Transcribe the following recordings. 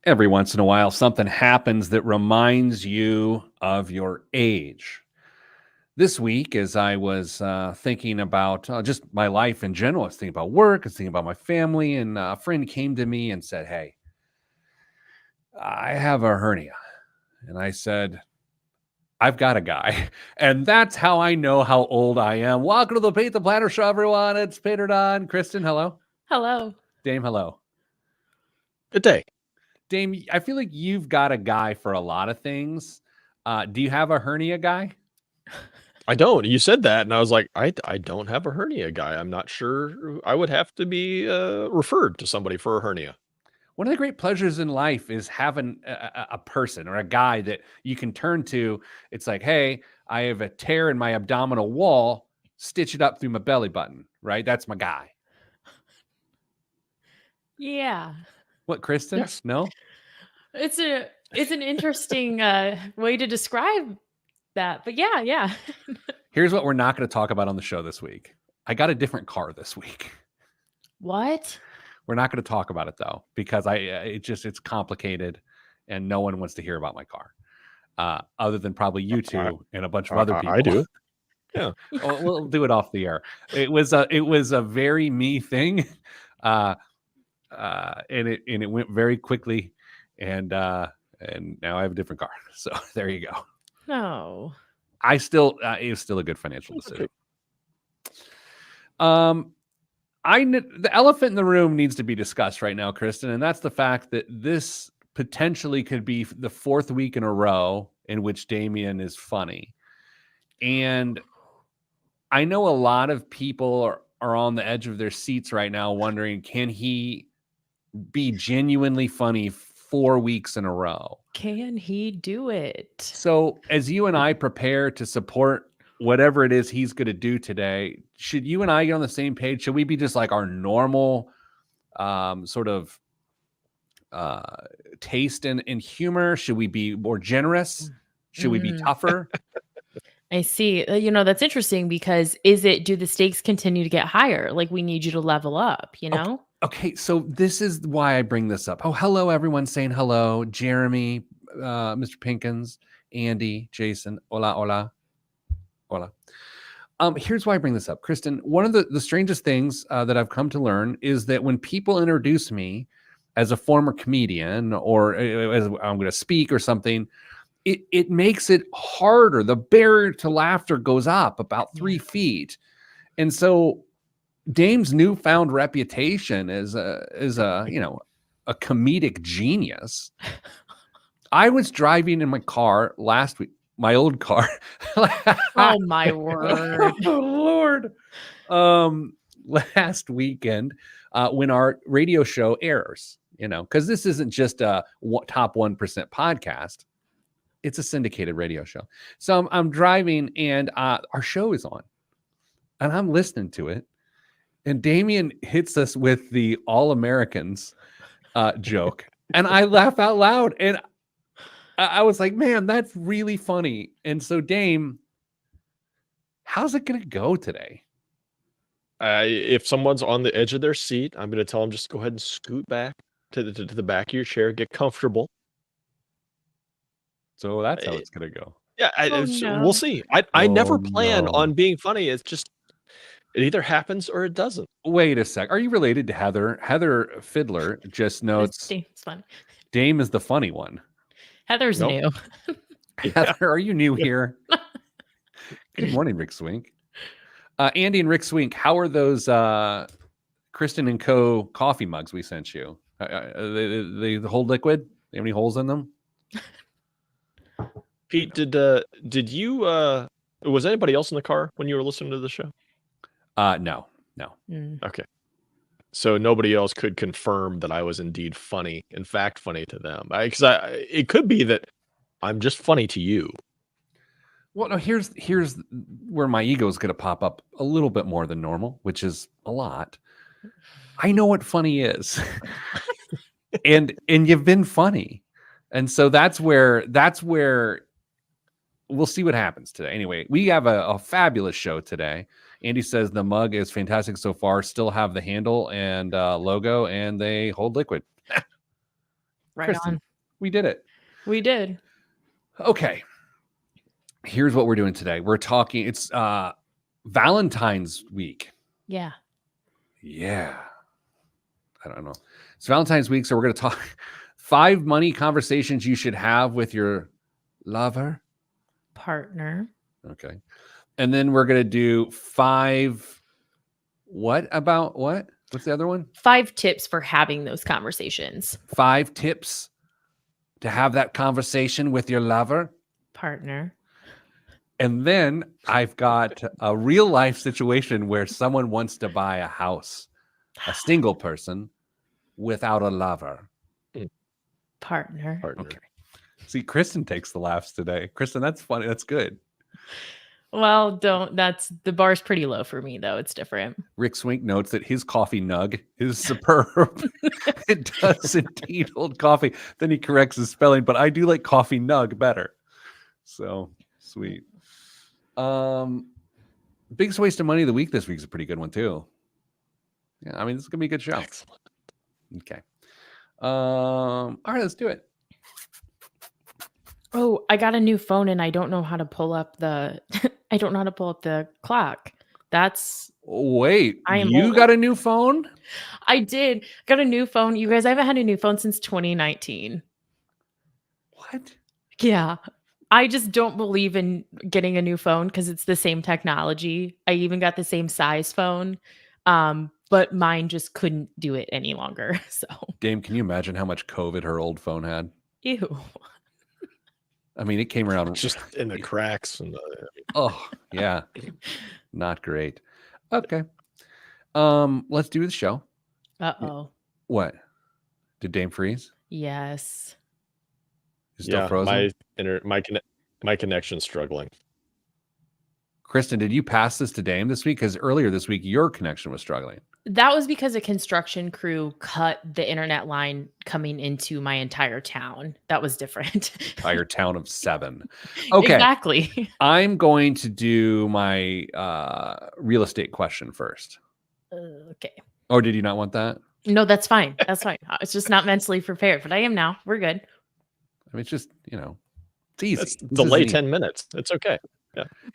Every once in a while, something happens that reminds you of your age. This week, as I was thinking about just my life in general, I was thinking about work, I was thinking about my family, and a friend came to me and said, "Hey, I have a hernia." And I said, "I've got a guy." And that's how I know how old I am. Welcome to the Paint the Planner Show, everyone. It's Peter Don. Kristen, hello. Hello. Dame, hello. Good day. Dame, I feel like you've got a guy for a lot of things. Do you have a hernia guy? I don't. You said that, and I was like, I don't have a hernia guy. I'm not sure. I would have to be referred to somebody for a hernia. One of the great pleasures in life is having a person or a guy that you can turn to. It's like, hey, I have a tear in my abdominal wall, stitch it up through my belly button, right? That's my guy. Yeah. What, Kristen? Yes. No? It's an interesting way to describe that. But yeah. Here's what we're not going to talk about on the show this week. I got a different car this week. What? We're not going to talk about it though, because it's complicated and no one wants to hear about my car. Other than probably you two and a bunch of other people. I do. Yeah. We'll do it off the air. It was a very me thing. And it went very quickly, and now I have a different car. So there you go. No. It was still a good financial decision. The elephant in the room needs to be discussed right now, Kristen, and that's the fact that this potentially could be the fourth week in a row in which Damian is funny. And I know a lot of people are on the edge of their seats right now wondering, can he be genuinely funny 4 weeks in a row? Can he do it? So as you and I prepare to support whatever it is he's going to do today, should you and I get on the same page? Should we be just like our normal sort of taste and humor? Should we be more generous? Should we be tougher? I see. That's interesting because do the stakes continue to get higher? Like we need you to level up, you know? Okay, so this is why I bring this up. Oh, hello, everyone saying hello. Jeremy, Mr. Pinkins, Andy, Jason, hola. Here's why I bring this up. Kristen, one of the strangest things that I've come to learn is that when people introduce me as a former comedian or as I'm going to speak or something, it makes it harder. The barrier to laughter goes up about 3 feet. And so Dame's newfound reputation as a comedic genius. I was driving in my car last week, my old car. Oh my word. Oh Lord. Last weekend, when our radio show airs, because this isn't just a top 1% podcast. It's a syndicated radio show. So I'm driving and our show is on and I'm listening to it. And Damian hits us with the All Americans joke. And I laugh out loud. And I was like, man, that's really funny. And so, Dame, how's it going to go today? If someone's on the edge of their seat, I'm going to tell them just go ahead and scoot back to the back of your chair, get comfortable. So that's how it's going to go. Yeah, no. We'll see. I never plan on being funny. It's just it either happens or it doesn't. Wait a sec. Are you related to Heather? Heather Fiddler just notes It's fun. Dame is the funny one. Heather's new. Heather, are you new here? Good morning, Rick Swink. Andy and Rick Swink, how are those Kristen and Co. coffee mugs we sent you? They hold liquid? They have any holes in them? Pete, did you was anybody else in the car when you were listening to the show? No. Okay. So nobody else could confirm that I was indeed funny, in fact, funny to them. Because it could be that I'm just funny to you. Well, no, here's where my ego is going to pop up a little bit more than normal, which is a lot. I know what funny is, and you've been funny, and so that's where we'll see what happens today. Anyway, we have a fabulous show today. Andy says the mug is fantastic so far. Still have the handle and logo, and they hold liquid. Right Kristen, on. we did it. We did. Okay. Here's what we're doing today. We're talking, it's Valentine's week. Yeah. Yeah. I don't know. It's Valentine's week, so we're going to talk 5 money conversations you should have with your lover. Partner. Okay. And then we're going to do 5 what about what? What's the other one? 5 tips for having those conversations. 5 tips to have that conversation with your lover. Partner. And then I've got a real life situation where someone wants to buy a house, a single person without a lover. Partner. Okay. See, Kristen takes the laughs today. Kristen, that's funny. That's good. Well, that's the bar's pretty low for me though. It's different. Rick Swink notes that his coffee nug is superb. It does indeed hold coffee. Then he corrects his spelling, but I do like coffee nug better. So sweet. Biggest waste of money of the week this week is a pretty good one too. Yeah, I mean, this is gonna be a good show. Excellent. Okay. All right, let's do it. Oh, I got a new phone and I don't know how to pull up the I don't know how to pull up the clock. That's Wait, I am you old. got a new phone? I did. Got a new phone. You guys, I haven't had a new phone since 2019. What? Yeah. I just don't believe in getting a new phone because it's the same technology. I even got the same size phone. But mine just couldn't do it any longer. So Dame, can you imagine how much COVID her old phone had? ew. I mean, it came around Just in the cracks and oh, yeah. Not great. Okay. Let's do the show. Uh-oh. What? Did Dame freeze? Yes. You still frozen? my connection's struggling. Kristen, did you pass this to Dame this week? Because earlier this week, your connection was struggling. That was because a construction crew cut the internet line coming into my entire town. That was different. Entire town of 7. Okay. Exactly. I'm going to do my real estate question first. Okay. Or did you not want that? No, that's fine. That's fine. It's just not mentally prepared, but I am now. We're good. I mean, it's just, it's easy. Let's This delay isn't 10 minutes. It's okay.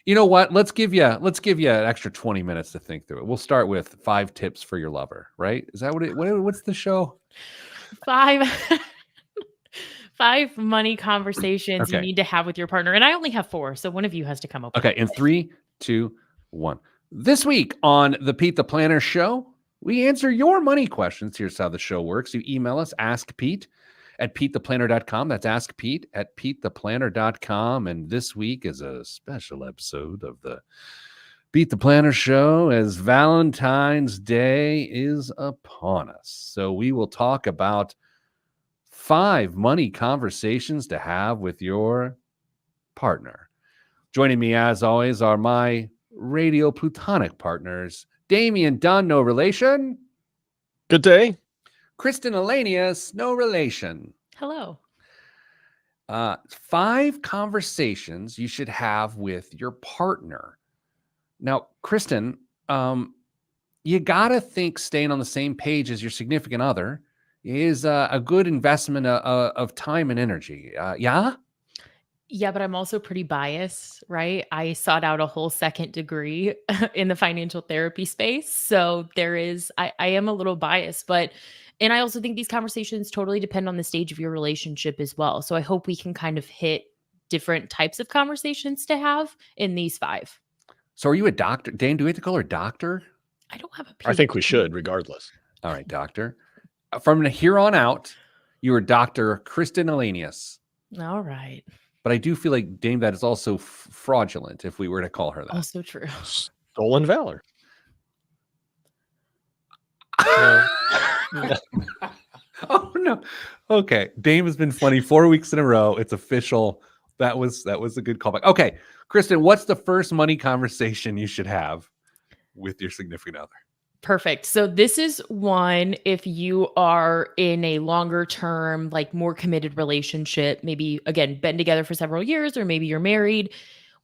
You know what? Let's give you an extra 20 minutes to think through it. We'll start with 5 tips for your lover, right? Is that what's the show? 5 money conversations you Okay. need to have with your partner. And I only have 4, so one of you has to come up with Okay, in 3, 2, 1. This week on the Pete the Planner Show, we answer your money questions. Here's how the show works. You email us, askpete@petetheplanner.com. That's askpete@petetheplanner.com. And this week is a special episode of the Pete the Planner Show as Valentine's Day is upon us. So we will talk about 5 money conversations to have with your partner. Joining me, as always, are my radio plutonic partners, Damian Dunn, no relation. Good day. Kristen Elanius, no relation. Hello. 5 conversations you should have with your partner. Now, Kristen, you got to think staying on the same page as your significant other is a good investment of time and energy. Yeah? Yeah, but I'm also pretty biased, right? I sought out a whole second degree in the financial therapy space. So I am a little biased, and I also think these conversations totally depend on the stage of your relationship as well. So I hope we can kind of hit different types of conversations to have in these 5. So are you a doctor? Dane, do we have to call her doctor? I don't have a I think we PhD. should, regardless. All right, doctor. From here on out, you are Dr. Kristen Elanius. All right. But I do feel like, Dame, that is also fraudulent if we were to call her that. Also true. Stolen valor. Oh, no. Okay. Dame has been funny 4 weeks in a row. It's official. That was a good callback. Okay. Kristen, what's the first money conversation you should have with your significant other? Perfect. So this is one if you are in a longer term, like more committed relationship, maybe again, been together for several years, or maybe you're married.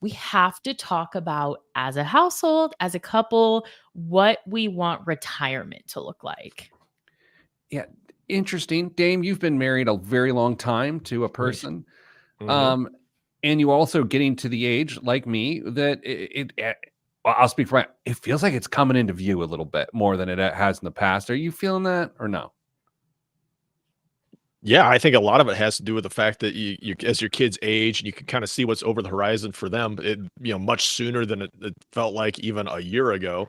We have to talk about as a household, as a couple, what we want retirement to look like. Yeah. Interesting. Dame, you've been married a very long time to a person. Mhm. And you also getting to the age like me that well, I'll speak for it feels like it's coming into view a little bit more than it has in the past. Are you feeling that or no? Yeah, I think a lot of it has to do with the fact that you as your kids age, you can kind of see what's over the horizon for them, much sooner than it felt like even a year ago.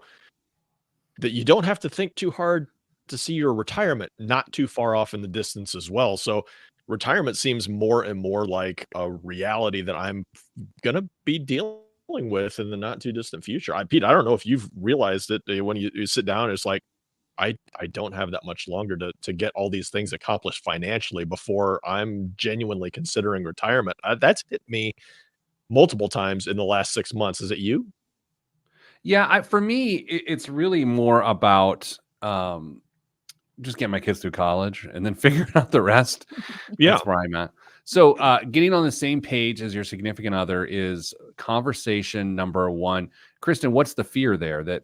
That you don't have to think too hard to see your retirement not too far off in the distance as well. So retirement seems more and more like a reality that I'm gonna be dealing with in the not too distant future. Pete, I don't know if you've realized it when you sit down. It's like I don't have that much longer to get all these things accomplished financially before I'm genuinely considering retirement. That's hit me multiple times in the last 6 months. Is it you? Yeah, for me, it's really more about just getting my kids through college and then figuring out the rest. Yeah. That's where I'm at. So, getting on the same page as your significant other is conversation number one. Kristen, what's the fear there that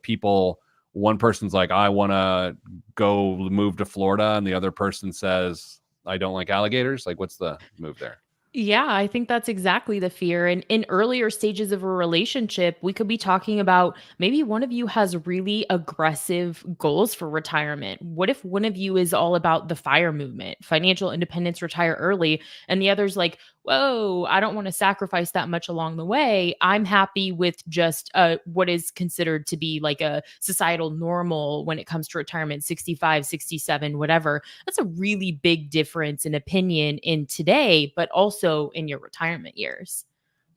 one person's like, I want to go move to Florida, and the other person says, I don't like alligators? Like, what's the move there? Yeah, I think that's exactly the fear. And in earlier stages of a relationship, we could be talking about maybe one of you has really aggressive goals for retirement. What if one of you is all about the FIRE movement, financial independence, retire early, and the other's like, whoa, I don't want to sacrifice that much along the way. I'm happy with just what is considered to be like a societal normal when it comes to retirement, 65, 67, whatever. That's a really big difference in opinion in today, but also in your retirement years.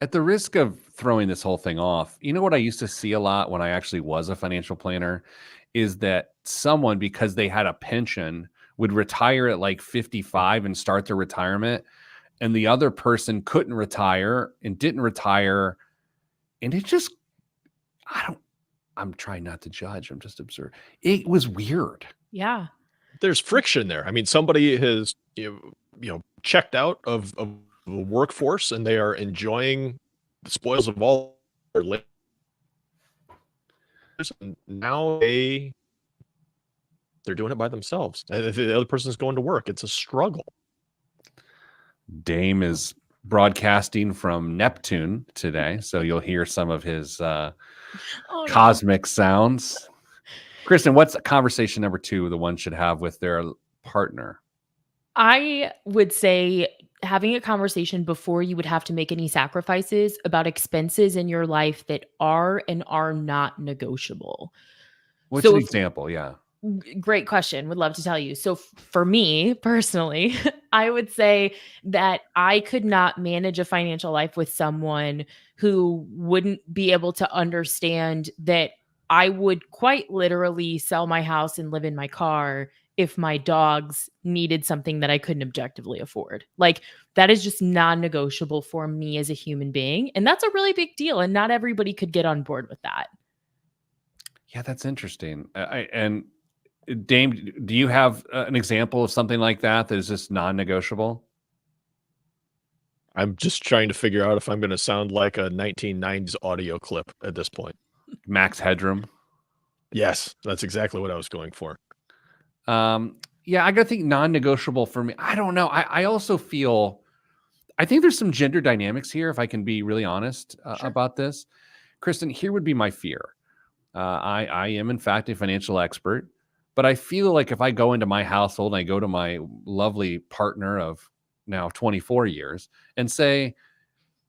At the risk of throwing this whole thing off, you know what I used to see a lot when I actually was a financial planner is that someone, because they had a pension, would retire at like 55 and start their retirement, and the other person couldn't retire and didn't retire. And it just, I don't, I'm trying not to judge. I'm just observing. It was weird. Yeah. There's friction there. I mean, somebody has checked out of the workforce and they are enjoying the spoils of all their labor. And now they're doing it by themselves. And the other person's going to work. It's a struggle. Dame is broadcasting from Neptune today, so you'll hear some of his Oh, no. cosmic sounds. Kristen, what's conversation number two the one should have with their partner? I would say having a conversation before you would have to make any sacrifices about expenses in your life that are and are not negotiable. What's So an if example? Yeah. Great question. Would love to tell you. So, for me personally, I would say that I could not manage a financial life with someone who wouldn't be able to understand that I would quite literally sell my house and live in my car if my dogs needed something that I couldn't objectively afford. Like, that is just non negotiable for me as a human being. And that's a really big deal. And not everybody could get on board with that. Yeah, that's interesting. And Dame, do you have an example of something like that is just non-negotiable? I'm just trying to figure out if I'm going to sound like a 1990s audio clip at this point. Max Headroom. Yes, that's exactly what I was going for. Yeah, I gotta think non-negotiable for me. I don't know. I also feel I think there's some gender dynamics here, if I can be really honest Sure. about this. Kristen, here would be my fear. I am, in fact, a financial expert, but I feel like if I go into my household and I go to my lovely partner of now 24 years and say,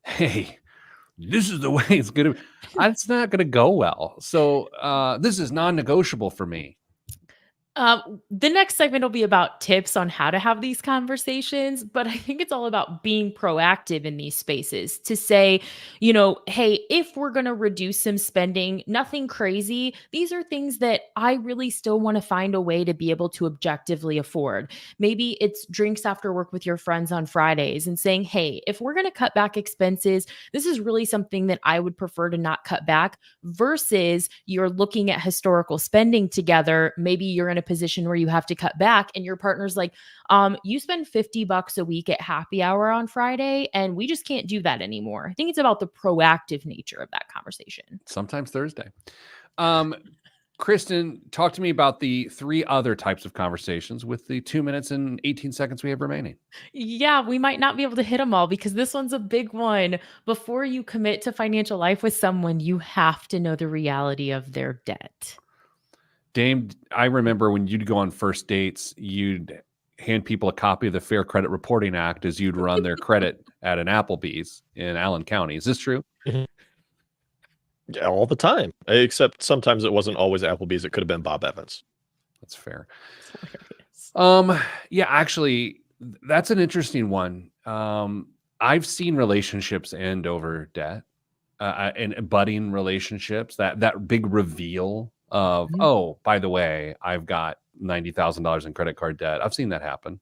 hey, this is the way it's going to, it's not going to go well. So this is non-negotiable for me. The next segment will be about tips on how to have these conversations, but I think it's all about being proactive in these spaces to say, hey, if we're going to reduce some spending, nothing crazy. These are things that I really still want to find a way to be able to objectively afford. Maybe it's drinks after work with your friends on Fridays and saying, hey, if we're going to cut back expenses, this is really something that I would prefer to not cut back versus you're looking at historical spending together. Maybe you're in a position where you have to cut back and your partner's like, you spend $50 a week at happy hour on Friday and we just can't do that anymore. I think it's about the proactive nature of that conversation. Sometimes Thursday. Kristen, talk to me about the 3 other types of conversations with the 2 minutes and 18 seconds we have remaining. Yeah, we might not be able to hit them all because this one's a big one. Before you commit to financial life with someone, you have to know the reality of their debt. Dame, I remember when you'd go on first dates, you'd hand people a copy of the Fair Credit Reporting Act as you'd run their credit at an Applebee's in Allen County. Is this true? Yeah, all the time. Except sometimes it wasn't always Applebee's. It could have been Bob Evans. That's fair. It's hilarious. Yeah, actually, that's an interesting one. I've seen relationships end over debt, and budding relationships. That big reveal of, Mhm. oh, by the way, I've got $90,000 in credit card debt. I've seen that happen.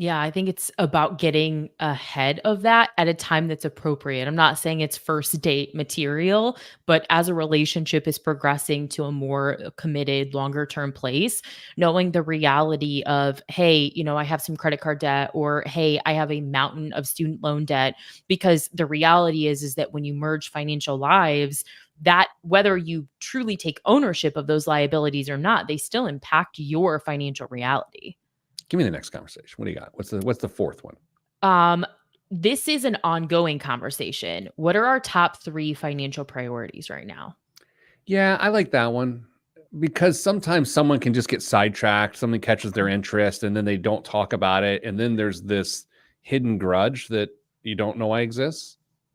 Yeah, I think it's about getting ahead of that at a time that's appropriate. I'm not saying it's first date material, but as a relationship is progressing to a more committed, longer term place, knowing the reality of, hey, I have some credit card debt, or hey, I have a mountain of student loan debt. Because the reality is that when you merge financial lives, that whether you truly take ownership of those liabilities or not, they still impact your financial reality. Give me the next conversation. What do you got? What's the 4th one? This is an ongoing conversation. What are our top 3 financial priorities right now? Yeah, I like that one because sometimes someone can just get sidetracked. Something catches their interest and then they don't talk about it. And then there's this hidden grudge that you don't know why exists.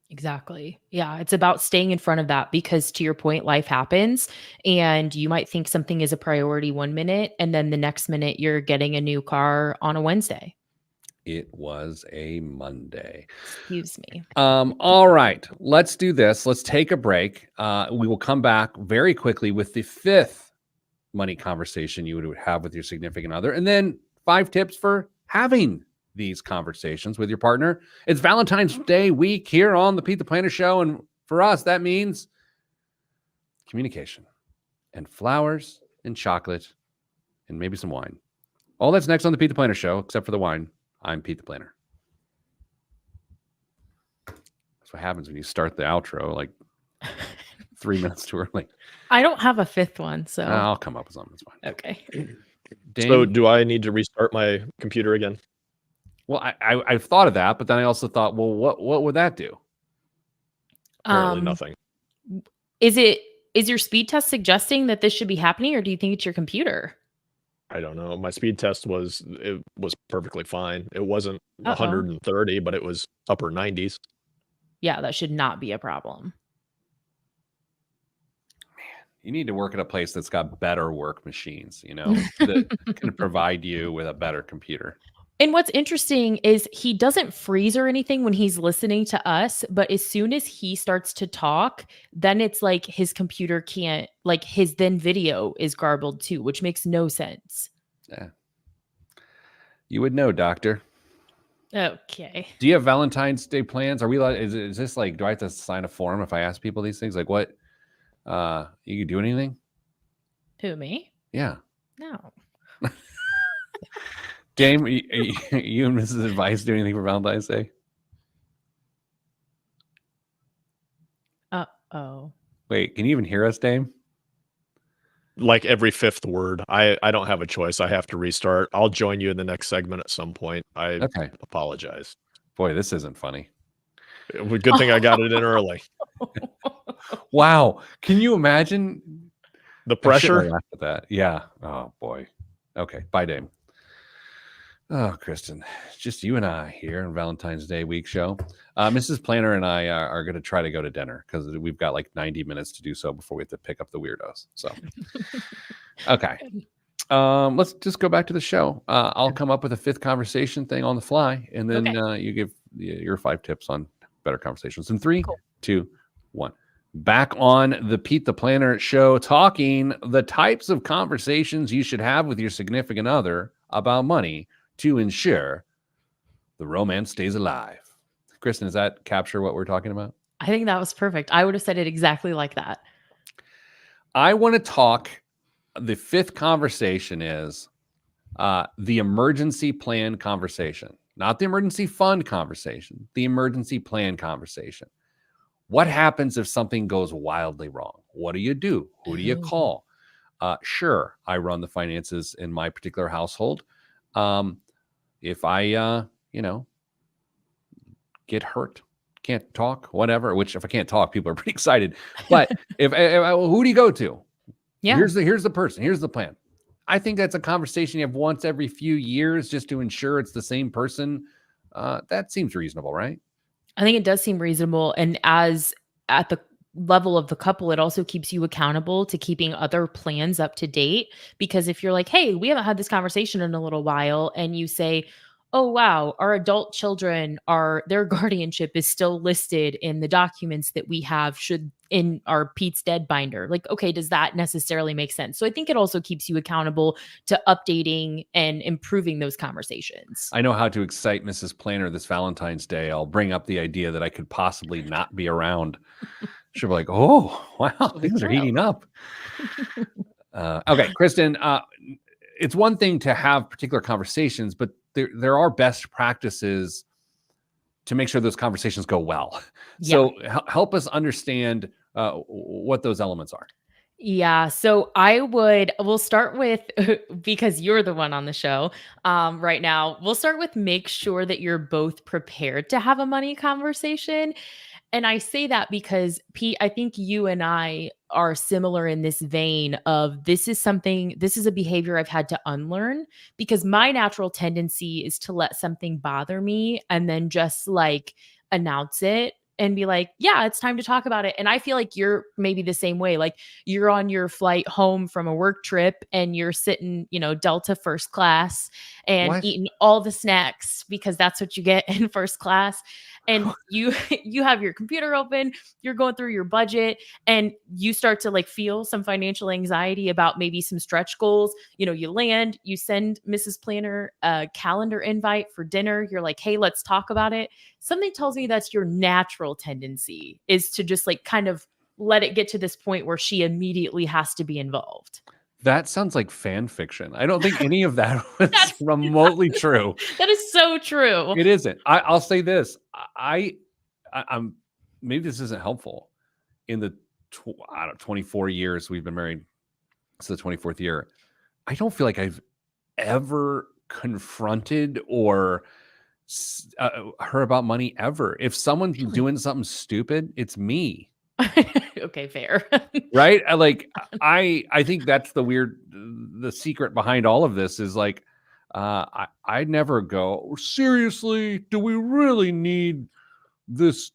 Exactly. Yeah, it's about staying in front of that because to your point, life happens and you might think something is a priority 1 minute and then the next minute you're getting a new car on a Wednesday. It was a Monday. Excuse me. All right, let's do this. Let's take a break. We will come back very quickly with the 5th money conversation you would have with your significant other, and then 5 tips for having these conversations with your partner. It's Valentine's Day week here on the Pete the Planner Show, and for us, that means communication and flowers and chocolate and maybe some wine. All that's next on the Pete the Planner Show, except for the wine. I'm Pete the Planner. That's what happens when you start the outro like 3 minutes too early. I don't have a 5th one, so I'll come up with something. It's fine. okay. So Dame, do I need to restart my computer again? well, I've thought of that, but then I also thought, well, what would that do? Apparently Um, nothing. is your speed test suggesting that this should be happening or do you think it's your computer? I don't know. My speed test was perfectly fine. It wasn't Uh-oh. 130, but it was upper 90s. Yeah, that should not be a problem. You need to work at a place that's got better work machines, that can provide you with a better computer. And what's interesting is he doesn't freeze or anything when he's listening to us, but as soon as he starts to talk, then it's like his computer can't, like his then video is garbled too, which makes no sense. Yeah. You would know, doctor. Okay. Do you have Valentine's Day plans? Are we allowed, is this like, do I have to sign a form if I ask people these things? Like what, you could do anything? Who, me? Yeah. No. Dame, you and Mrs. Advice do anything for Valentine's Day? Uh-oh. Wait, can you even hear us, Dame? Like every 5th word. I don't have a choice. I have to restart. I'll join you in the next segment at some point. I Okay. apologize. Boy, this isn't funny. Good thing I got it in early. Wow. Can you imagine The I shouldn't have pressure. laughed at that? Yeah. Oh boy. Okay. Bye, Dame. Oh, Kristen, just you and I here on Valentine's Day week show. Mrs. Planner and I are going to try to go to dinner because we've got like 90 minutes to do so before we have to pick up the weirdos. So, okay. Let's just go back to the show. I'll come up with a 5th conversation thing on the fly, and then you give your 5 tips on better conversations. In 3, 2, 1. Back on the Pete the Planner Show, talking the types of conversations you should have with your significant other about money to ensure the romance stays alive. Kristen, does that capture what we're talking about? I think that was perfect. I would have said it exactly like that. I want to talk. The 5th conversation is the emergency plan conversation, not the emergency fund conversation, the emergency plan conversation. What happens if something goes wildly wrong? What do you do? Who do you call? Sure, I run the finances in my particular household. If I, get hurt, can't talk, whatever, which if I can't talk, people are pretty excited. But who do you go to? Yeah. Here's the person. Here's the plan. I think that's a conversation you have once every few years just to ensure it's the same person. That seems reasonable, right? I think it does seem reasonable. And as at the level of the couple, it also keeps you accountable to keeping other plans up to date. Because if you're like, hey, we haven't had this conversation in a little while, and you say, oh, wow, our adult children their guardianship is still listed in the documents that we have in our Pete's Dead binder. Like, okay, does that necessarily make sense? So I think it also keeps you accountable to updating and improving those conversations. I know how to excite Mrs. Planner this Valentine's Day. I'll bring up the idea that I could possibly not be around. She'll be like, oh, wow, things are heating up. Okay, Kristen, it's one thing to have particular conversations, but there are best practices to make sure those conversations go well. Yeah. So help us understand what those elements are. Yeah. So we'll start with, because you're the one on the show right now, we'll start with make sure that you're both prepared to have a money conversation. And I say that because, Pete, I think you and I are similar in this vein of this is a behavior I've had to unlearn, because my natural tendency is to let something bother me and then just like announce it and be like, yeah, it's time to talk about it. And I feel like you're maybe the same way. Like you're on your flight home from a work trip and you're sitting, Delta first class and eating all the snacks because that's what you get in first class. And you have your computer open, you're going through your budget, and you start to like feel some financial anxiety about maybe some stretch goals. You land, you send Mrs. Planner a calendar invite for dinner. You're like, hey, let's talk about it. Something tells me that's your natural tendency, is to just like kind of let it get to this point where she immediately has to be involved. That sounds like fan fiction. I don't think any of that was remotely true. That is so true. It isn't. I'll say this. I'm maybe this isn't helpful. In the 24 years we've been married, it's the 24th year. I don't feel like I've ever confronted or her about money ever. If someone's doing something stupid, it's me. Okay, fair. Right? I think that's the secret behind all of this is like, I'd never go, seriously, do we really need this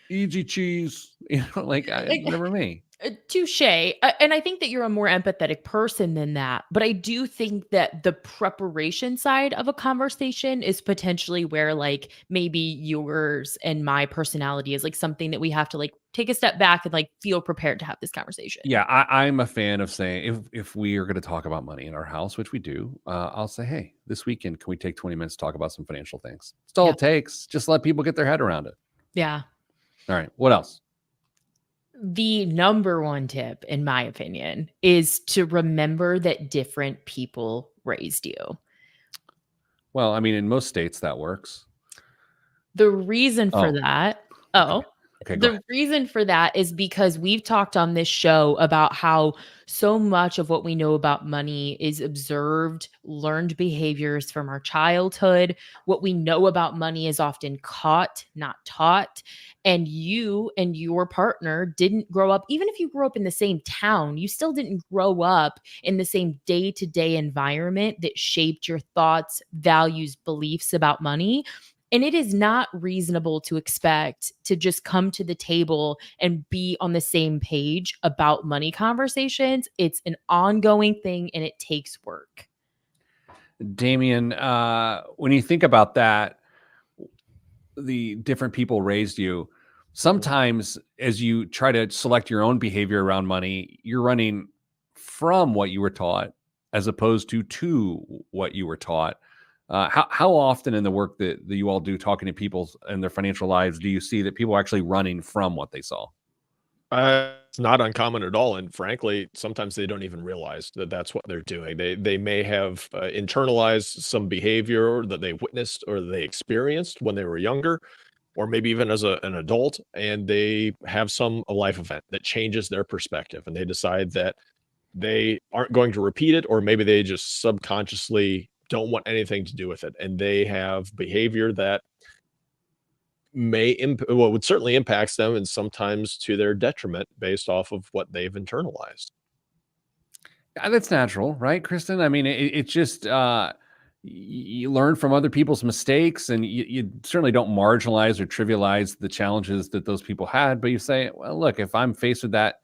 easy cheese? Never me. Touche. And I think that you're a more empathetic person than that. But I do think that the preparation side of a conversation is potentially where like maybe yours and my personality is like something that we have to like take a step back and like feel prepared to have this conversation. Yeah, I'm a fan of saying if we are going to talk about money in our house, which we do, I'll say, hey, this weekend, can we take 20 minutes to talk about some financial things? It's all it takes. Just let people get their head around it. Yeah. All right. What else? The number one tip, in my opinion, is to remember that different people raised you. Well, I mean, in most states that works. The reason for that, the reason for that is because we've talked on this show about how so much of what we know about money is observed, learned behaviors from our childhood. What we know about money is often caught, not taught. And you and your partner didn't grow up, even if you grew up in the same town, you still didn't grow up in the same day-to-day environment that shaped your thoughts, values, beliefs about money. And it is not reasonable to expect to just come to the table and be on the same page about money conversations. It's an ongoing thing and it takes work. Damien, when you think about that, the different people raised you, sometimes as you try to select your own behavior around money, you're running from what you were taught as opposed to what you were taught. How often in the work that you all do talking to people and their financial lives do you see that people are actually running from what they saw? It's not uncommon at all, and frankly, sometimes they don't even realize that that's what they're doing. They may have internalized some behavior that they witnessed or they experienced when they were younger, or maybe even as an adult, and they have a life event that changes their perspective, and they decide that they aren't going to repeat it, or maybe they just subconsciously don't want anything to do with it, and they have behavior that would certainly impacts them, and sometimes to their detriment based off of what they've internalized. That's natural, right, Kristen? I mean, it's just you learn from other people's mistakes, and you certainly don't marginalize or trivialize the challenges that those people had. But you say, well, look, if I'm faced with that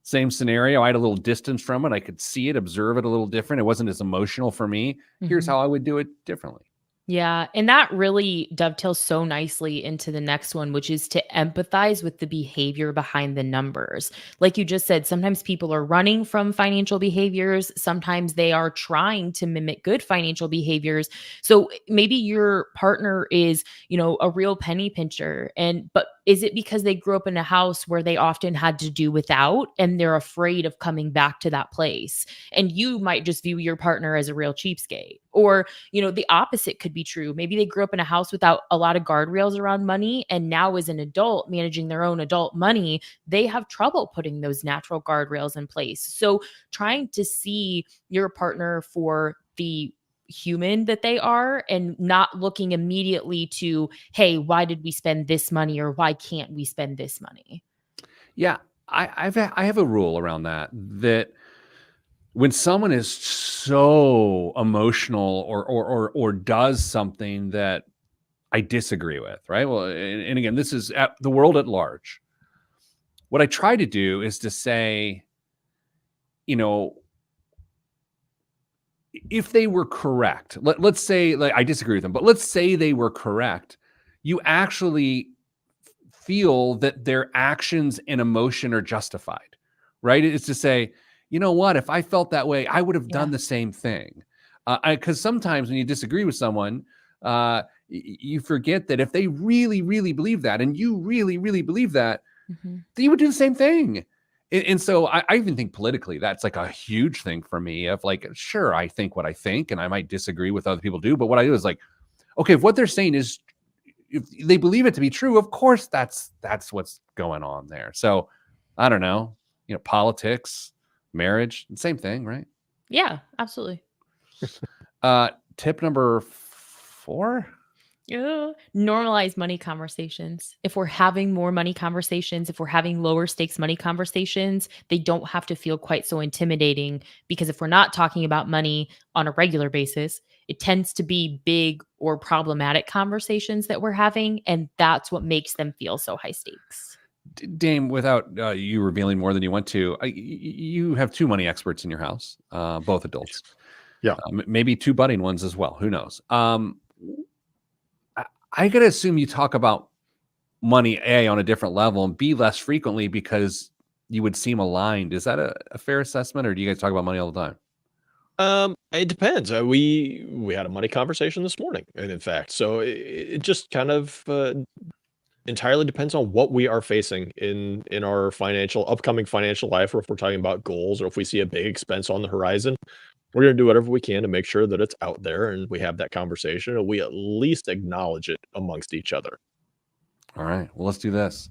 same scenario, I had a little distance from it. I could see it, observe it a little different. It wasn't as emotional for me. Here's Mhm. how I would do it differently. Yeah. And that really dovetails so nicely into the next one, which is to empathize with the behavior behind the numbers. Like you just said, sometimes people are running from financial behaviors. Sometimes they are trying to mimic good financial behaviors. So maybe your partner is, a real penny pincher. But is it because they grew up in a house where they often had to do without and they're afraid of coming back to that place? And you might just view your partner as a real cheapskate. Or the opposite could be true. Maybe they grew up in a house without a lot of guardrails around money. And now, as an adult managing their own adult money, they have trouble putting those natural guardrails in place. So, trying to see your partner for the human that they are and not looking immediately to, hey, why did we spend this money, or why can't we spend this money? Yeah, I have a rule around that when someone is so emotional or does something that I disagree with, right? Well, and again, this is at the world at large. What I try to do is to say, if they were correct, let's say, like, I disagree with them, but let's say they were correct. You actually feel that their actions and emotion are justified, right? It's to say, you know what, if I felt that way, I would have done Yeah. the same thing. Because sometimes when you disagree with someone, you forget that if they really, really believe that, and you really, really believe that, Mhm. then you would do the same thing. And so I even think politically, that's like a huge thing for me of like, sure, I think what I think, and I might disagree with other people do, but what I do is like, okay, if what they're saying is, if they believe it to be true, of course that's what's going on there. So I don't know, politics, marriage, same thing, right? Yeah, absolutely. Tip number 4. Yeah. Normalize money conversations. If we're having more money conversations, if we're having lower stakes money conversations, they don't have to feel quite so intimidating, because if we're not talking about money on a regular basis, it tends to be big or problematic conversations that we're having. And that's what makes them feel so high stakes. Dame, without you revealing more than you want to, you have 2 money experts in your house, both adults. Yeah. Maybe 2 budding ones as well. Who knows? I gotta assume you talk about money, A, on a different level, and B, less frequently, because you would seem aligned. Is that a fair assessment, or do you guys talk about money all the time? It depends. We had a money conversation this morning, and in fact, so it just kind of entirely depends on what we are facing in our upcoming financial life, or if we're talking about goals, or if we see a big expense on the horizon. We're going to do whatever we can to make sure that it's out there and we have that conversation, and we at least acknowledge it amongst each other. All right. Well, let's do this.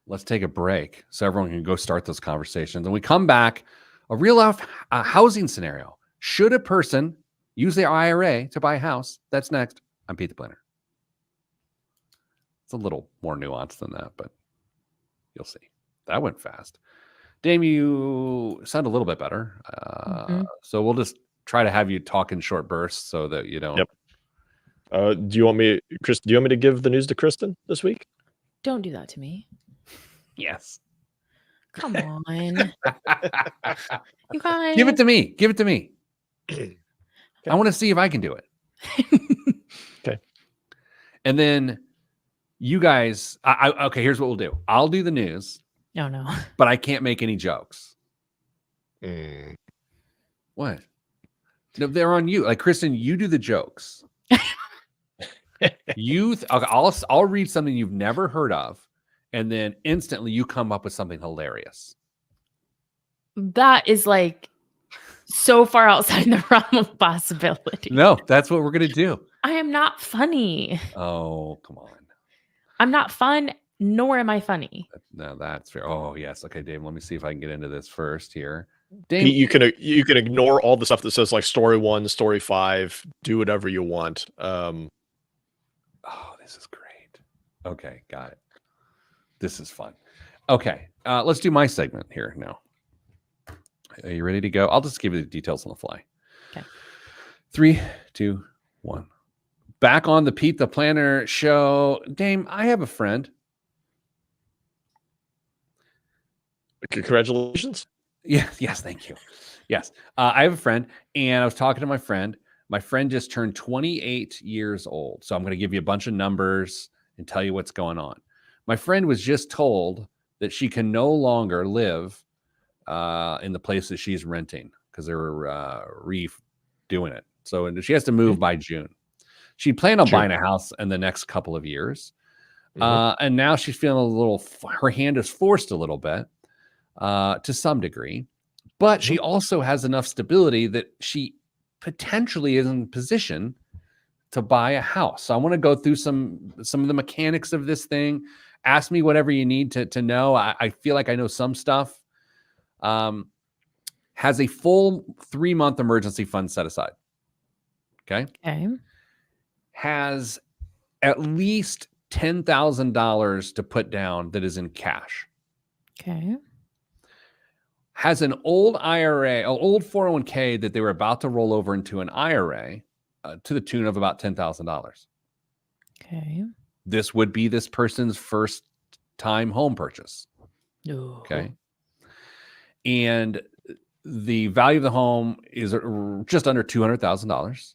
Let's take a break so everyone can go start those conversations. And we come back, a real life housing scenario. Should a person use their IRA to buy a house? That's next. I'm Pete the Planner. It's a little more nuanced than that, but you'll see. That went fast. Dame, you sound a little bit better. Mhm. So we'll just try to have you talk in short bursts so that you don't. Yep. Do you want me, Chris? Do you want me to give the news to Kristen this week? Don't do that to me. Yes. Come on. You guys. Give it to me. Give it to me. Okay. I want to see if I can do it. Okay. And then you guys, okay, here's what we'll do. I'll do the news, Oh, no. but I can't make any jokes. Mm. What? No, they're on you. Like, Kristen, you do the jokes. Okay, I'll read something you've never heard of, and then instantly you come up with something hilarious. That is like so far outside the realm of possibility. No, that's what we're gonna do. I am not funny. Oh, come on. I'm not fun, nor am I funny. No, that's fair. Oh, yes. Okay, Dave, let me see if I can get into this first here. Dame, You can ignore all the stuff that says like story 1, story 5, do whatever you want. oh, this is great. Okay, got it. This is fun. Okay, let's do my segment here now. Are you ready to go? I'll just give you the details on the fly. Okay. 3, 2, 1. Back on the Pete the Planner show. Dame, I have a friend. Congratulations. Yeah, yes, thank you. Yes, I have a friend, and I was talking to my friend. My friend just turned 28 years old. So I'm going to give you a bunch of numbers and tell you what's going on. My friend was just told that she can no longer live in the place that she's renting because they're redoing it. So she has to move by June. She planned on Sure. buying a house in the next couple of years. Mhm. And now she's feeling a little, her hand is forced a little bit to some degree. But she also has enough stability that she potentially is in position to buy a house. So I want to go through some of the mechanics of this thing. Ask me whatever you need to know. I feel like I know some stuff. Has a full 3-month emergency fund set aside. Okay. Okay. Has at least $10,000 to put down that is in cash. Okay. Has an old IRA, an old 401k that they were about to roll over into an IRA to the tune of about $10,000. Okay. This would be this person's first time home purchase. Okay. And the value of the home is just under $200,000.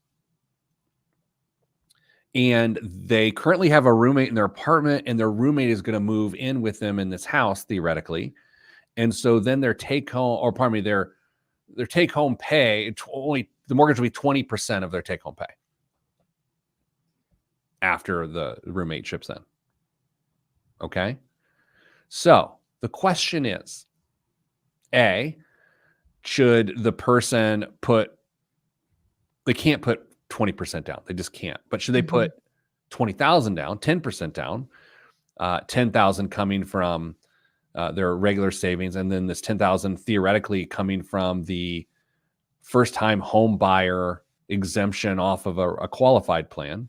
And they currently have a roommate in their apartment, and their roommate is going to move in with them in this house, theoretically. And so then their take home, or pardon me, their take home pay, the mortgage will be 20% of their take home pay after the roommate chips in. Okay. So the question is, A, should the person they can't put 20% down. They just can't. But should they put 20,000 down, 10% down, 10,000 coming from their regular savings, and then this 10,000 theoretically coming from the first time home buyer exemption off of a qualified plan?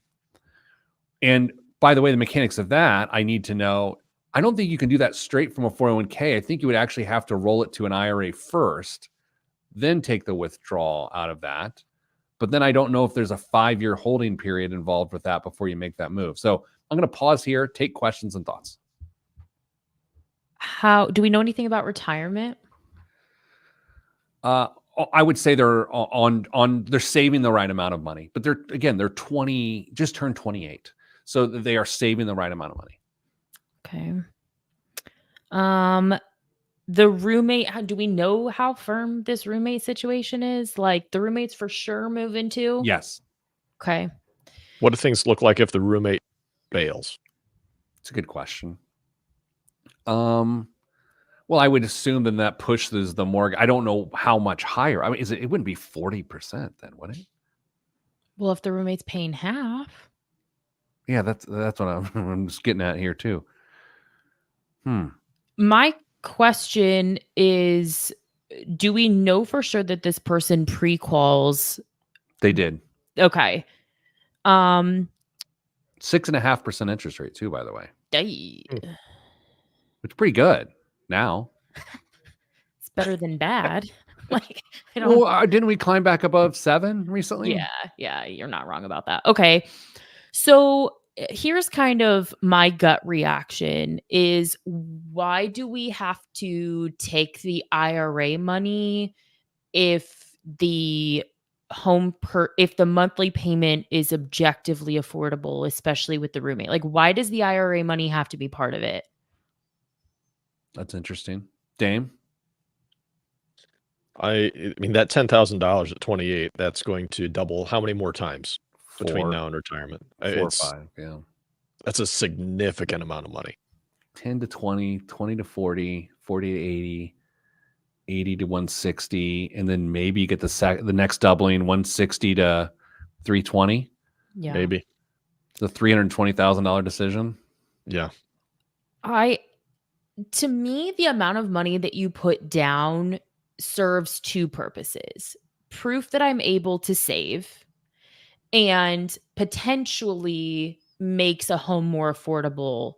And by the way, the mechanics of that, I need to know. I don't think you can do that straight from a 401k. I think you would actually have to roll it to an IRA first, then take the withdrawal out of that. But then I don't know if there's a 5-year holding period involved with that before you make that move. So I'm going to pause here, take questions and thoughts. How do we know anything about retirement? I would say they're they're saving the right amount of money, but they're 20, just turned 28. So they are saving the right amount of money. Okay. The roommate, do we know how firm this roommate situation is? Like the roommates for sure move into? Yes. Okay. What do things look like if the roommate bails? It's a good question. Well, I would assume then that pushes the mortgage. I don't know how much higher. I mean, it wouldn't be 40% then, would it? Well, if the roommate's paying half. Yeah, that's what I'm just getting at here too. My question is, do we know for sure that this person pre-quals? They did. Okay. 6.5% interest rate too, by the way. It's pretty good now. It's better than bad. Like, I don't. Well, didn't we climb back above 7 recently? Yeah, you're not wrong about that. Okay. So here's kind of my gut reaction is, why do we have to take the IRA money if the if the monthly payment is objectively affordable, especially with the roommate? Like, why does the IRA money have to be part of it? That's interesting. Dame? I mean, that $10,000 at 28, that's going to double how many more times between 4, now and retirement? 4 or 5. Yeah. That's a significant amount of money. 10 to 20, 20 to 40, 40 to 80, 80 to 160, and then maybe you get the next doubling, 160 to 320. Yeah. Maybe. The $320,000 decision. Yeah. To me, the amount of money that you put down serves two purposes: proof that I'm able to save, and potentially makes a home more affordable.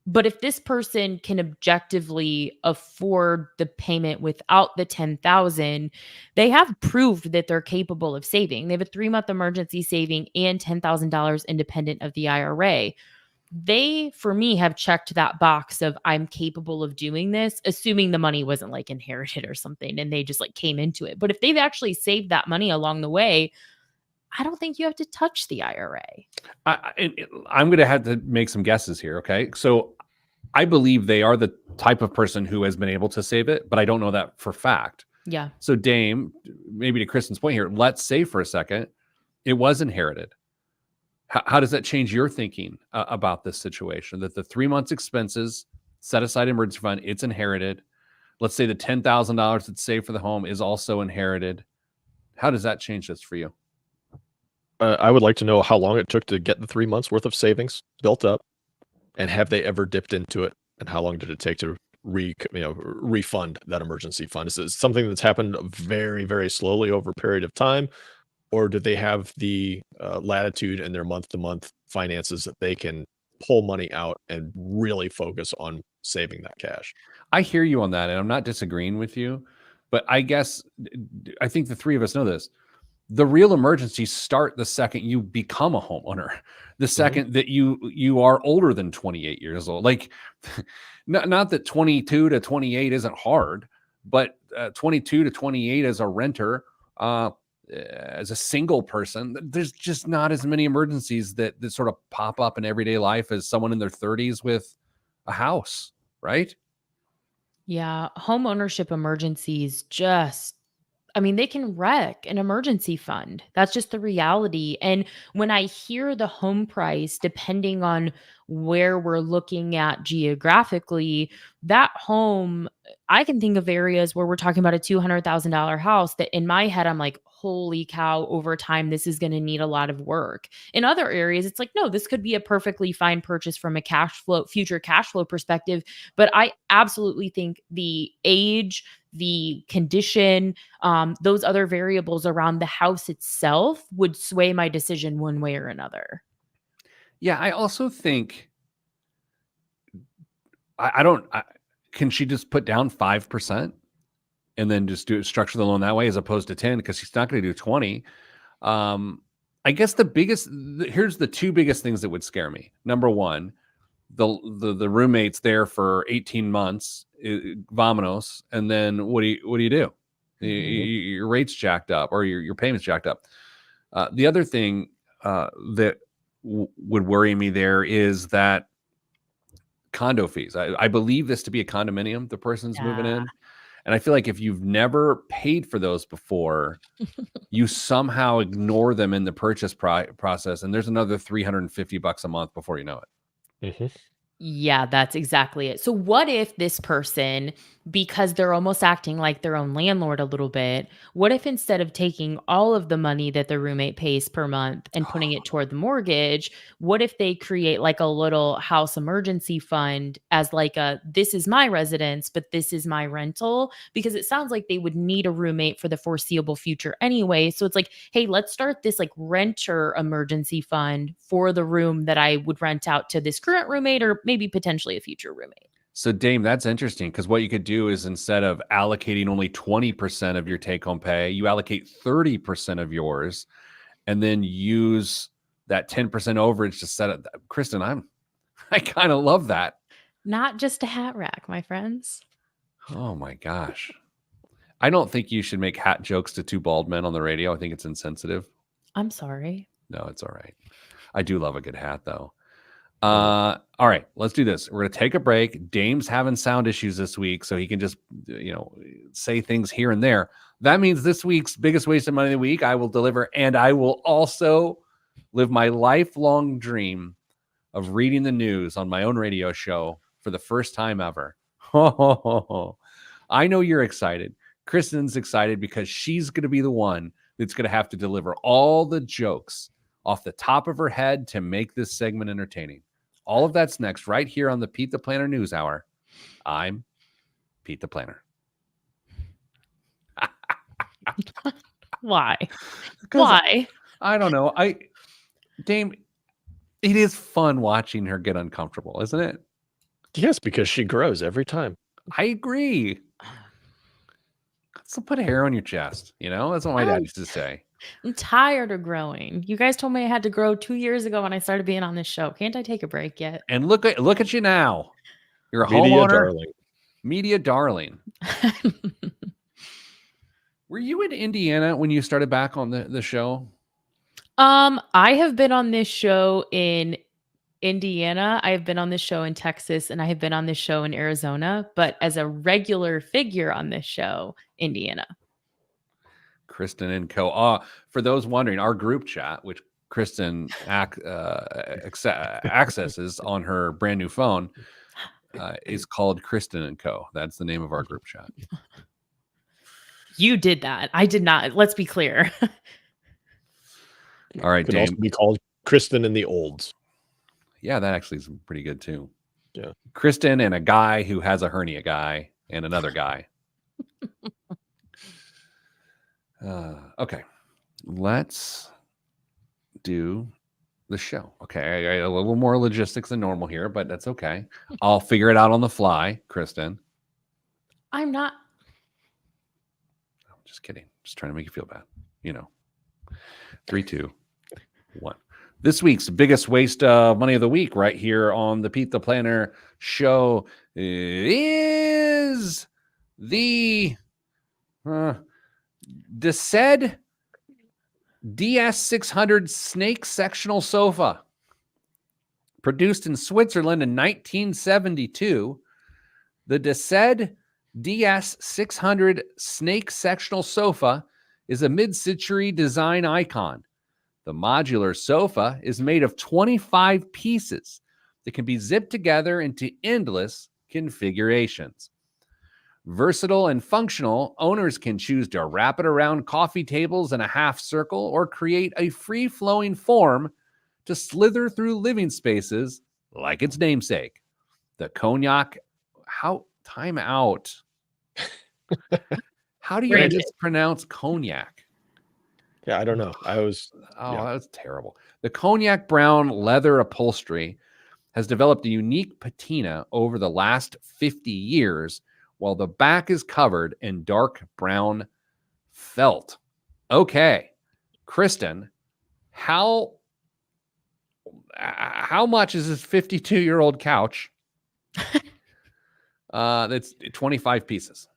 But if this person can objectively afford the payment without the 10,000, they have proved that they're capable of saving. They have a 3-month emergency saving and $10,000 independent of the IRA. They, for me, have checked that box of I'm capable of doing this, assuming the money wasn't like inherited or something and they just like came into it. But if they've actually saved that money along the way, I don't think you have to touch the IRA. I'm going to have to make some guesses here. Okay. So I believe they are the type of person who has been able to save it, but I don't know that for fact. Yeah. So Dame, maybe to Kristen's point here, let's say for a second, it was inherited. How does that change your thinking about this situation? That the 3 months expenses set aside emergency fund, it's inherited. Let's say the $10,000 that's saved for the home is also inherited. How does that change this for you? I would like to know how long it took to get the 3 months worth of savings built up, and have they ever dipped into it? And how long did it take to refund that emergency fund? Is it something that's happened very, very slowly over a period of time, or do they have the latitude in their month-to-month finances that they can pull money out and really focus on saving that cash? I hear you on that, and I'm not disagreeing with you, but I guess I think the three of us know this. The real emergencies start the second you become a homeowner, the second that you are older than 28 years old. Like, not that 22 to 28 isn't hard, but 22 to 28 as a renter, as a single person, there's just not as many emergencies that sort of pop up in everyday life as someone in their 30s with a house, right? Yeah. Home ownership emergencies just, I mean, they can wreck an emergency fund. That's just the reality. And when I hear the home price, depending on where we're looking at geographically, that home, I can think of areas where we're talking about a $200,000 house that in my head, I'm like, holy cow, over time, this is going to need a lot of work. In other areas, it's like, no, this could be a perfectly fine purchase from a future cash flow perspective. But I absolutely think the age, the condition, those other variables around the house itself would sway my decision one way or another. Yeah, I also think can she just put down 5% and then just structure the loan that way as opposed to 10, because she's not going to do 20. I guess here's the two biggest things that would scare me. Number one, the roommate's there for 18 months, vamonos, and then what do you do? Your rate's jacked up, or your payment's jacked up. The other thing that would worry me there is that condo fees. I believe this to be a condominium the person's moving in. And I feel like if you've never paid for those before, you somehow ignore them in the purchase process, and there's another $350 a month before you know it. Yeah, that's exactly it. So what if this person, because they're almost acting like their own landlord a little bit, what if instead of taking all of the money that the roommate pays per month and putting it toward the mortgage, what if they create like a little house emergency fund as like this is my residence, but this is my rental? Because it sounds like they would need a roommate for the foreseeable future anyway. So it's like, hey, let's start this like renter emergency fund for the room that I would rent out to this current roommate or maybe potentially a future roommate. So Dame, that's interesting, because what you could do is, instead of allocating only 20% of your take-home pay, you allocate 30% of yours, and then use that 10% overage to set it. Kristen, I kind of love that. Not just a hat rack, my friends. Oh my gosh. I don't think you should make hat jokes to two bald men on the radio. I think it's insensitive. I'm sorry. No, it's all right. I do love a good hat, though. All right, let's do this. We're going to take a break. Dame's having sound issues this week, so he can just, say things here and there. That means this week's biggest waste of money of the week, I will deliver, and I will also live my lifelong dream of reading the news on my own radio show for the first time ever. I know you're excited. Kristen's excited because she's going to be the one that's going to have to deliver all the jokes off the top of her head to make this segment entertaining. All of that's next, right here on the Pete the Planner News Hour. I'm Pete the Planner. Why? 'Cause Why? I don't know. Dame, it is fun watching her get uncomfortable, isn't it? Yes, because she grows every time. I agree. So put a hair on your chest. That's what my dad used to say. I'm tired of growing. You guys told me I had to grow 2 years ago when I started being on this show. Can't I take a break yet? And look at you now. You're a Media homeowner, darling. media darling. Were you in Indiana when you started back on the show? I have been on this show in Indiana. I have been on this show in Texas, and I have been on this show in Arizona. But as a regular figure on this show, Indiana. Kristen and Co. For those wondering, our group chat, which Kristen accesses on her brand new phone, is called Kristen and Co. That's the name of our group chat. You did that. I did not. Let's be clear. All right, Could also Dame. be called Kristen and the Olds. Yeah, that actually is pretty good too. Yeah. Kristen and a guy who has a hernia guy and another guy. Okay. Let's do the show. Okay. I got a little more logistics than normal here, but that's okay. I'll figure it out on the fly, Kristen. I'm not. I'm just kidding. Just trying to make you feel bad. 3, 2, 1. This week's biggest waste of money of the week right here on the Pete the Planner show is the Desed DS600 snake sectional sofa. Produced in Switzerland in 1972, the Desed DS600 snake sectional sofa is a mid-century design icon. The modular sofa is made of 25 pieces that can be zipped together into endless configurations. Versatile and functional, owners can choose to wrap it around coffee tables in a half circle or create a free-flowing form to slither through living spaces like its namesake. The Cognac, time out. How do you Brandon. mispronounce cognac? Yeah, I don't know. That was terrible. The cognac brown leather upholstery has developed a unique patina over the last 50 years, while the back is covered in dark brown felt. Okay, Kristen, how much is this 52-year-old couch? That's 25 pieces.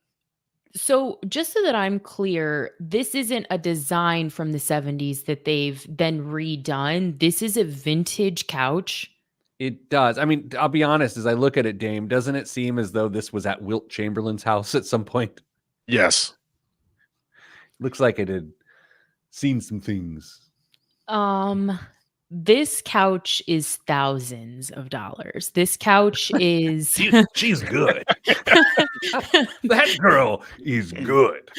So just so that I'm clear, this isn't a design from the 70s that they've then redone. This is a vintage couch. It does. I mean, I'll be honest, as I look at it, Dame, doesn't it seem as though this was at Wilt Chamberlain's house at some point? Yes. Looks like it had seen some things. This couch is thousands of dollars. This couch is she's good. That girl is good.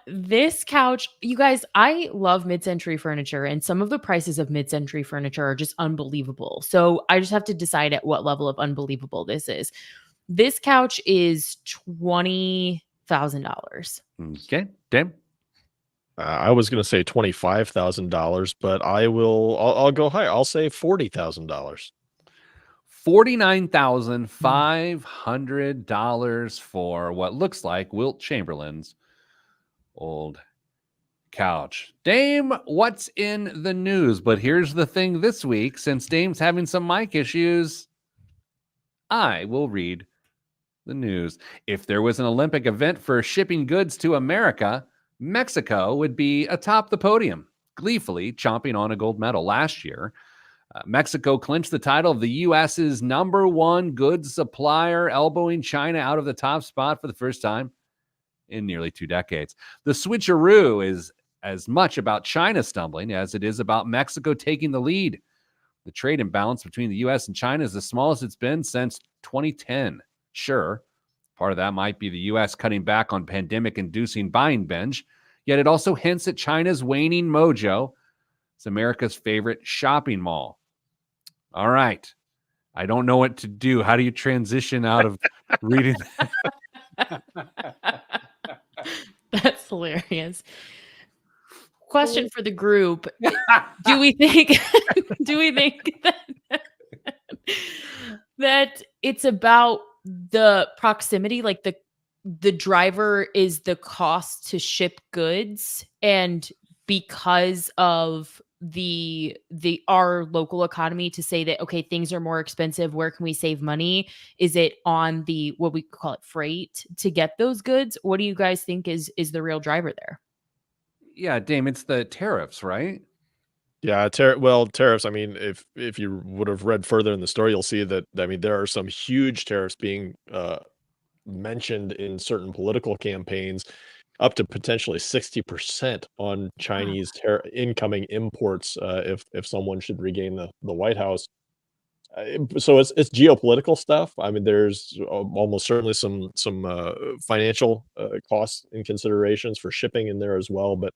This couch, you guys, I love mid-century furniture, and some of the prices of mid-century furniture are just unbelievable. So I just have to decide at what level of unbelievable this is. This couch is $20,000. Okay, Dame. I was going to say $25,000, but I'll go high. I'll say $40,000. $49,500 for what looks like Wilt Chamberlain's old couch. Dame, what's in the news? But here's the thing this week, since Dame's having some mic issues, I will read the news. If there was an Olympic event for shipping goods to America, Mexico would be atop the podium, gleefully chomping on a gold medal. Last year, Mexico clinched the title of the U.S.'s #1 goods supplier, elbowing China out of the top spot for the first time in nearly 2 decades. The switcheroo is as much about China stumbling as it is about Mexico taking the lead. The trade imbalance between the U.S. and China is the smallest it's been since 2010. Sure, part of that might be the U.S. cutting back on pandemic-inducing buying binge, yet it also hints at China's waning mojo. It's America's favorite shopping mall. All right. I don't know what to do. How do you transition out of reading that? That's hilarious. Question for the group. Do we think that it's about the proximity, like the driver is the cost to ship goods, and because of the our local economy to say that, okay, things are more expensive, where can we save money? Is it on the, what we call it, freight to get those goods? What do you guys think is the real driver there? Yeah, Dame, it's the tariffs, right? Yeah, tariffs. I mean, if you would have read further in the story, you'll see that, I mean, there are some huge tariffs being mentioned in certain political campaigns, up to potentially 60% on Wow. Chinese incoming imports, if someone should regain the White House. So it's geopolitical stuff. I mean, there's almost certainly some financial costs and considerations for shipping in there as well, but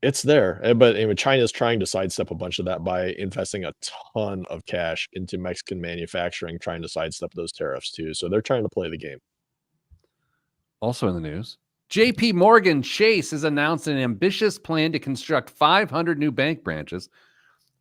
it's there. But anyway, China's trying to sidestep a bunch of that by investing a ton of cash into Mexican manufacturing, trying to sidestep those tariffs too. So they're trying to play the game. Also in the news, JP Morgan Chase has announced an ambitious plan to construct 500 new bank branches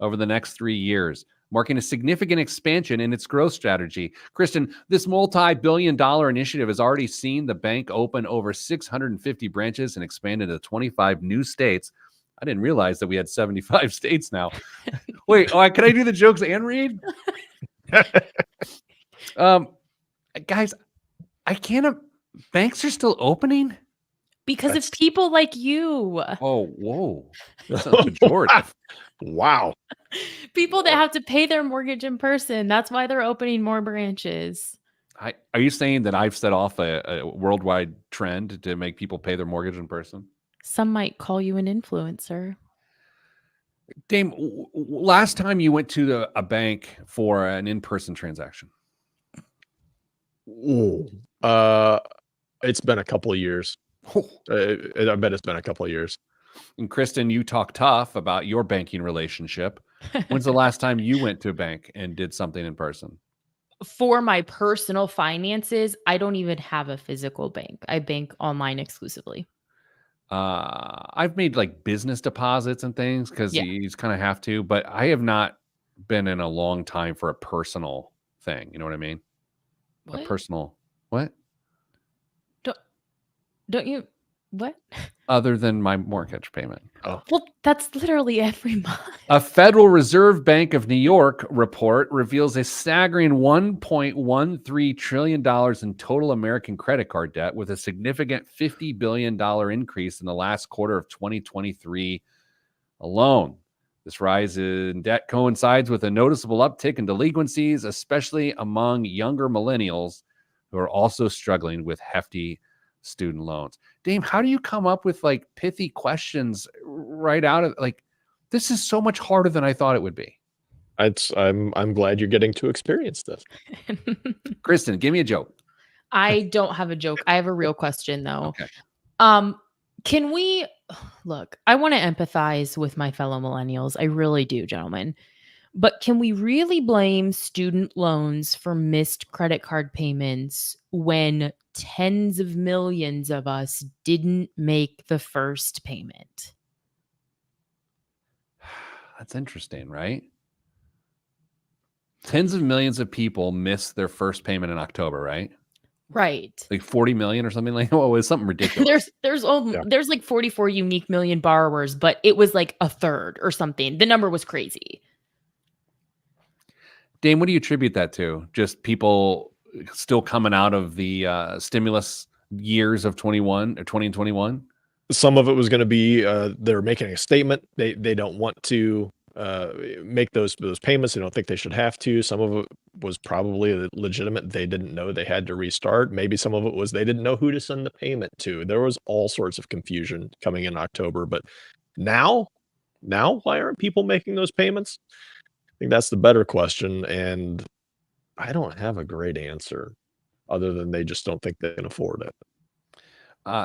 over the next 3 years, marking a significant expansion in its growth strategy. Kristen, this multi-billion-dollar initiative has already seen the bank open over 650 branches and expand into 25 new states. I didn't realize that we had 75 states now. Wait, can I do the jokes and read? Guys, I can't. Banks are still opening? Because That's- of people like you. Oh, whoa. That sounds pejorative. Wow. People that have to pay their mortgage in person. That's why they're opening more branches. Are you saying that I've set off a worldwide trend to make people pay their mortgage in person? Some might call you an influencer. Dame, last time you went to a bank for an in-person transaction? Ooh. It's been a couple of years. I bet it's been a couple of years. And Kristen, you talk tough about your banking relationship. When's the last time you went to a bank and did something in person? For my personal finances, I don't even have a physical bank. I bank online exclusively. I've made like business deposits and things because Yeah. you kind of have to, but I have not been in a long time for a personal thing. You know what I mean? A What? personal what? Don't you? What? Other than my mortgage payment. Well, that's literally every month. A Federal Reserve Bank of New York report reveals a staggering $1.13 trillion in total American credit card debt, with a significant $50 billion increase in the last quarter of 2023 alone. This rise in debt coincides with a noticeable uptick in delinquencies, especially among younger millennials who are also struggling with hefty student loans. Dame, how do you come up with like pithy questions right out of like, this is so much harder than I thought it would be. I'm glad you're getting to experience this. Kristen, give me a joke. I don't have a joke. I have a real question though. Okay. Can we look, I want to empathize with my fellow millennials. I really do, gentlemen. But can we really blame student loans for missed credit card payments when tens of millions of us didn't make the first payment? That's interesting, right? Tens of millions of people missed their first payment in October, right? Right. Like 40 million or something like that. Well, it was something ridiculous. There's like 44 unique million borrowers, but it was like a third or something. The number was crazy. Dame, what do you attribute that to? Just people still coming out of the stimulus years of 21 or 20 and 21? Some of it was going to be they're making a statement. They don't want to make those payments. They don't think they should have to. Some of it was probably legitimate. They didn't know they had to restart. Maybe some of it was they didn't know who to send the payment to. There was all sorts of confusion coming in October. But now, why aren't people making those payments? I think that's the better question. And I don't have a great answer other than they just don't think they can afford it.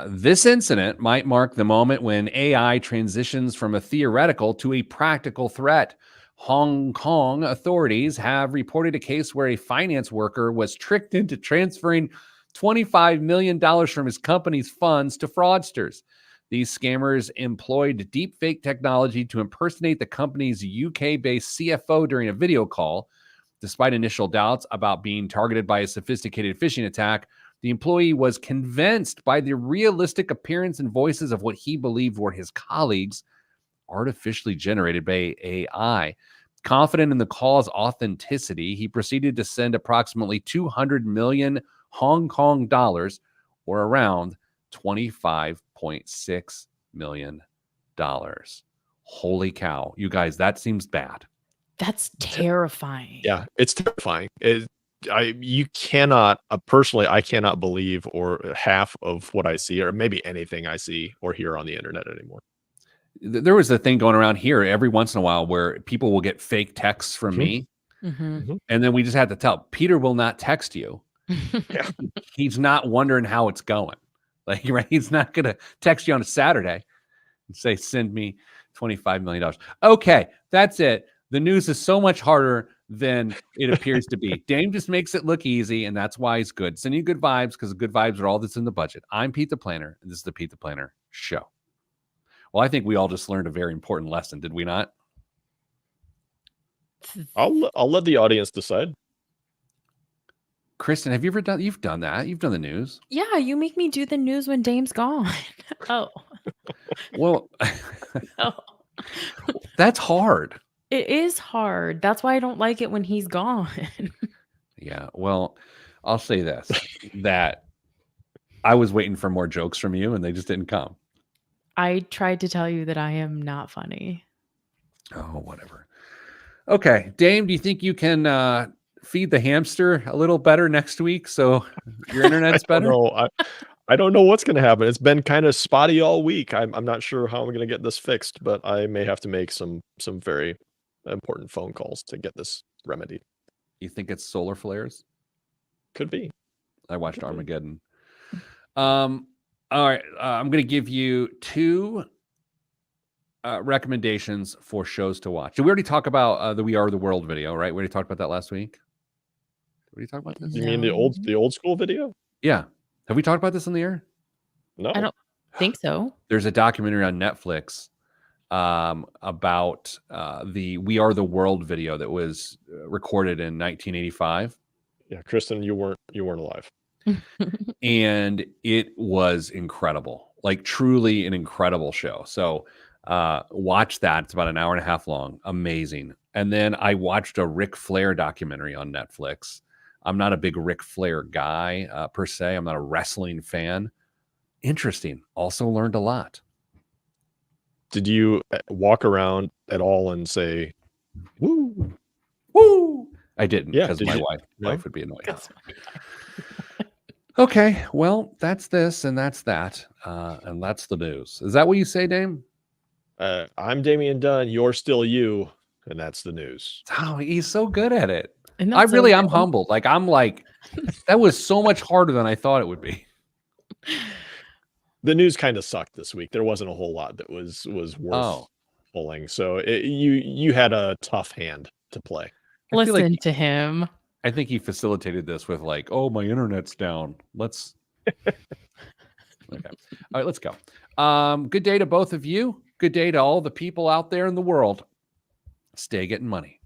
This incident might mark the moment when AI transitions from a theoretical to a practical threat. Hong Kong authorities have reported a case where a finance worker was tricked into transferring $25 million from his company's funds to fraudsters. These scammers employed deepfake technology to impersonate the company's UK-based CFO during a video call. Despite initial doubts about being targeted by a sophisticated phishing attack, the employee was convinced by the realistic appearance and voices of what he believed were his colleagues, artificially generated by AI. Confident in the call's authenticity, he proceeded to send approximately 200 million Hong Kong dollars, or around $25.6 million. Holy cow. You guys, that seems bad. That's terrifying. Yeah, it's terrifying. You cannot, personally, I cannot believe or half of what I see, or maybe anything I see or hear on the internet anymore. There was a thing going around here every once in a while where people will get fake texts from me. Mhm. And then we just had to tell Peter will not text you. Yeah. He's not wondering how it's going. Like, right? He's not going to text you on a Saturday and say, send me $25 million. Okay, that's it. The news is so much harder than it appears to be. Dame just makes it look easy, and that's why he's good. Send you good vibes, because good vibes are all that's in the budget. I'm Pete the Planner, and this is the Pete the Planner Show. Well, I think we all just learned a very important lesson, did we not? I'll let the audience decide. Kristen, have you ever done? You've done that. You've done the news. Yeah, you make me do the news when Dame's gone. Oh. Well, Oh. that's hard. It is hard. That's why I don't like it when he's gone. Yeah. Well, I'll say this, that I was waiting for more jokes from you, and they just didn't come. I tried to tell you that I am not funny. Oh, whatever. Okay, Dame, do you think you can feed the hamster a little better next week so your internet's better? No, I don't know what's going to happen. It's been kind of spotty all week. I'm not sure how I'm going to get this fixed, but I may have to make some very important phone calls to get this remedied. You think it's solar flares? Could be. I watched Armageddon. All right, I'm going to give you two recommendations for shows to watch. Did we already talk about the We Are the World video, right? We already talked about that last week. Did we talk about this? You mean the old school video? Yeah. Have we talked about this on the air? No. I don't think so. There's a documentary on Netflix about the We Are the World video that was recorded in 1985. Yeah, Kristen, you weren't alive. And it was incredible, like truly an incredible show. So watch that. It's about an hour and a half long. Amazing. And then I watched a Ric Flair documentary on Netflix. I'm not a big Ric Flair guy per se. I'm not a wrestling fan. Interesting. Also learned a lot. Did you walk around at all and say, "Woo, woo"? I didn't, Yeah, because did my you? wife No? would be annoyed. Okay, well, that's this and that's that, and that's the news. Is that what you say, Dame? I'm Damian Dunn. You're still you, and that's the news." Oh, he's so good at it. And I that's really, okay. I'm humbled. Like, I'm like, that was so much harder than I thought it would be. The news kind of sucked this week. There wasn't a whole lot that was worth Oh. pulling. So you had a tough hand to play. I feel Listen like to him. I think he facilitated this with like, oh, my internet's down. Let's. Okay. All right, let's go. Good day to both of you. Good day to all the people out there in the world. Stay getting money.